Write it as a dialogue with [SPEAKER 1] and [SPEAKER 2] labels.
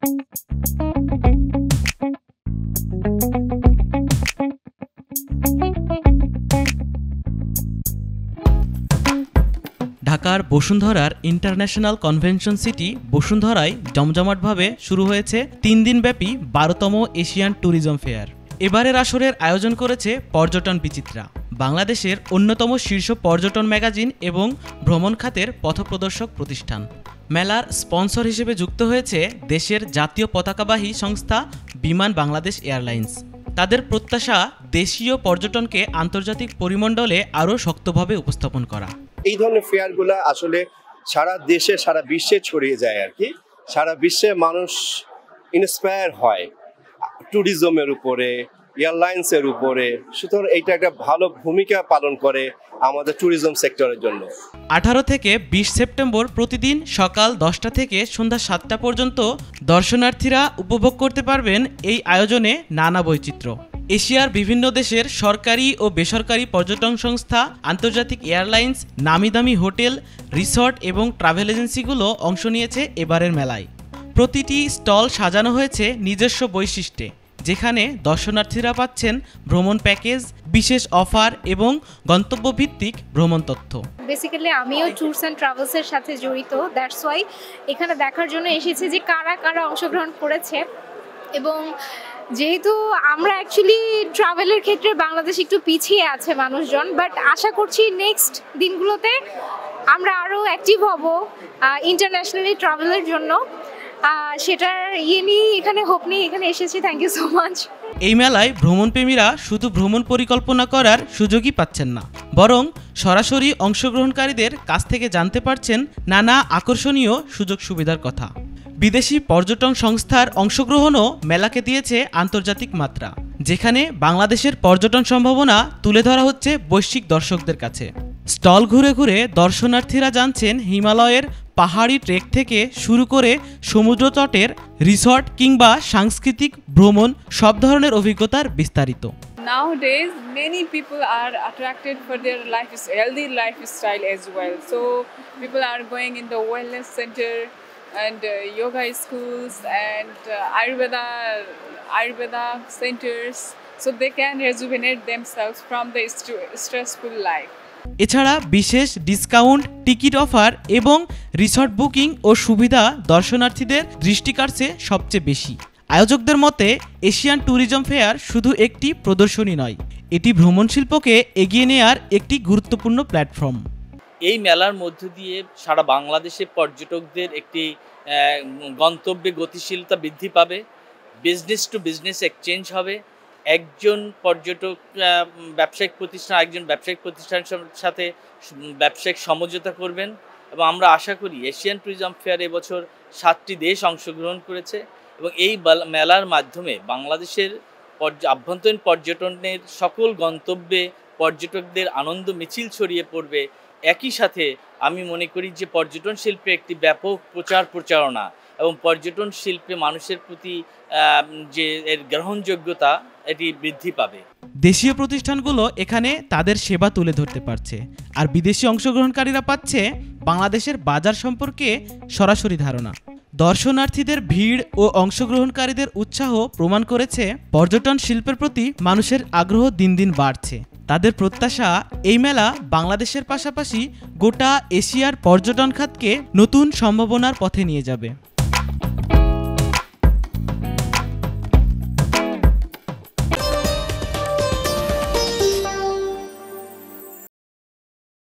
[SPEAKER 1] ঢাকার বসুন্ধরার international convention city বসুন্ধরায় জমজমাটভাবে শুরু হয়েছে 3 দিনব্যাপী 12তম এশিয়ান ট্যুরিজম ফেয়ার। এবারের আসরের আয়োজন করেছে পর্যটন বিচিত্রা, বাংলাদেশের অন্যতম শীর্ষ পর্যটন ম্যাগাজিন এবং ভ্রমণ খাতের পথপ্রদর্শক প্রতিষ্ঠান। মেলার স্পন্সর হিসেবে যুক্ত হয়েছে দেশের জাতীয় পতাকাবাহী সংস্থা বিমান বাংলাদেশ এয়ারলাইন্স। তাদের প্রত্যাশা দেশীয় পর্যটনকে আন্তর্জাতিক পরিমণ্ডলে আরও শক্তভাবে উপস্থাপন করা।
[SPEAKER 2] এই ধরনের ফেয়ারগুলো আসলে সারা দেশে সারা বিশ্বে ছড়িয়ে যায় আর কি। সারা বিশ্বে মানুষ ইন্সপায়ার হয় ট্যুরিজমের উপরে, এয়ারলাইন্সের উপরে। সুতরাং এইটা একটা ভালো ভূমিকা পালন করে আমাদের ট্যুরিজম সেক্টরের জন্য।
[SPEAKER 1] 18 থেকে 20 সেপ্টেম্বর প্রতিদিন সকাল 10টা থেকে সন্ধ্যা 7টা পর্যন্ত দর্শনার্থীরা উপভোগ করতে পারবেন এই আয়োজনে নানা বৈচিত্র্য। এশিয়ার বিভিন্ন দেশের সরকারি ও বেসরকারি পর্যটন সংস্থা, আন্তর্জাতিক এয়ারলাইন্স, নামিদামি হোটেল, রিসর্ট এবং ট্রাভেল এজেন্সিগুলো অংশ নিয়েছে এবারের মেলায়। প্রতিটি স্টল সাজানো হয়েছে নিজস্ব বৈশিষ্ট্যে, যেখানে দর্শনার্থীরা পাচ্ছেন ভ্রমণ প্যাকেজ, বিশেষ অফার এবং গন্তব্যভিত্তিক ভ্রমণ তথ্য।
[SPEAKER 3] বেসিক্যালি আমিও ট্যুরস অ্যান্ড ট্রাভেলসের সাথে জড়িত, দ্যাটস ওয়াই এখানে দেখার জন্য এসেছি যে কারা কারা অংশগ্রহণ করেছে। এবং যেহেতু আমরা অ্যাকচুয়ালি ট্রাভেলের ক্ষেত্রে বাংলাদেশ একটু পিছিয়ে আছে মানুষজন, বাট আশা করছি নেক্সট দিনগুলোতে আমরা আরও অ্যাক্টিভ হব ইন্টারন্যাশনালি ট্রাভেলের জন্য। সেটার নিয়ে এখানে হোপ নিয়ে এখানে এসেছি। Thank you so much.
[SPEAKER 1] এই মেলায় ভ্রমণপ্রেমীরা শুধু ভ্রমণ পরিকল্পনা করার সুযোগই পাচ্ছেন না, বরং সরাসরি অংশগ্রহণকারীদের কাছ থেকে জানতে পারছেন নানা আকর্ষণীয় সুযোগ সুবিধার কথা। বিদেশি পর্যটন সংস্থার অংশগ্রহণও মেলাকে দিয়েছে আন্তর্জাতিক মাত্রা, যেখানে বাংলাদেশের পর্যটন সম্ভাবনা তুলে ধরা হচ্ছে বৈশ্বিক দর্শকদের কাছে। স্টল ঘুরে ঘুরে দর্শনার্থীরা জানছেন হিমালয়ের পাহাড়ি ট্রেক থেকে শুরু করে সমুদ্র তটের রিসর্ট কিংবা সাংস্কৃতিক ভ্রমণ সব ধরনের অভিজ্ঞতার বিস্তারিত।
[SPEAKER 4] Nowadays, many people are attracted for their healthy lifestyle as well. So people are going in the wellness center and yoga schools and Ayurveda centers, so they can rejuvenate themselves from the stressful life.
[SPEAKER 1] এছাড়া বিশেষ discount, ticket offer এবং resort booking ও সুবিধা দর্শনার্থীদের দৃষ্টি কাড়ছে সবচেয়ে বেশি। আয়োজকদের মতে এশিয়ান ট্যুরিজম ফেয়ার শুধু একটি প্রদর্শনী নয়, এটি ভ্রমণ শিল্পকে এগিয়ে নেওয়ার একটি গুরুত্বপূর্ণ প্ল্যাটফর্ম।
[SPEAKER 5] এই মেলার মধ্য দিয়ে সারা বাংলাদেশে পর্যটকদের একটি গন্তব্যে গতিশীলতা বৃদ্ধি পাবে, বিজনেস টু বিজনেস এক্সচেঞ্জ হবে। একজন পর্যটক ব্যবসায়িক প্রতিষ্ঠানের সাথে ব্যবসায়িক সমঝোতা করবেন এবং আমরা আশা করি এশিয়ান ট্যুরিজম ফেয়ার এবছর 7টি দেশ অংশগ্রহণ করেছে এবং এই মেলার মাধ্যমে বাংলাদেশের আভ্যন্তরীণ পর্যটনের সকল গন্তব্যে পর্যটকদের আনন্দ মিছিল ছড়িয়ে পড়বে। একই সাথে আমি মনে করি যে পর্যটন শিল্পে একটি ব্যাপক প্রচারণা এবং পর্যটন শিল্পে মানুষের প্রতি যে এর গ্রহণযোগ্যতা এটি বৃদ্ধি পাবে।
[SPEAKER 1] দেশীয় প্রতিষ্ঠানগুলো এখানে তাদের সেবা তুলে ধরতে পারছে, আর বিদেশি অংশগ্রহণকারীরা পাচ্ছে বাংলাদেশের বাজার সম্পর্কে সরাসরি ধারণা। দর্শনার্থীদের ভিড় ও অংশগ্রহণকারীদের উৎসাহ প্রমাণ করেছে পর্যটন শিল্পের প্রতি মানুষের আগ্রহ দিন দিন বাড়ছে। তাদের প্রত্যাশা এই মেলা বাংলাদেশের পাশাপাশি গোটা এশিয়ার পর্যটন খাতকে নতুন সম্ভাবনার পথে নিয়ে যাবে।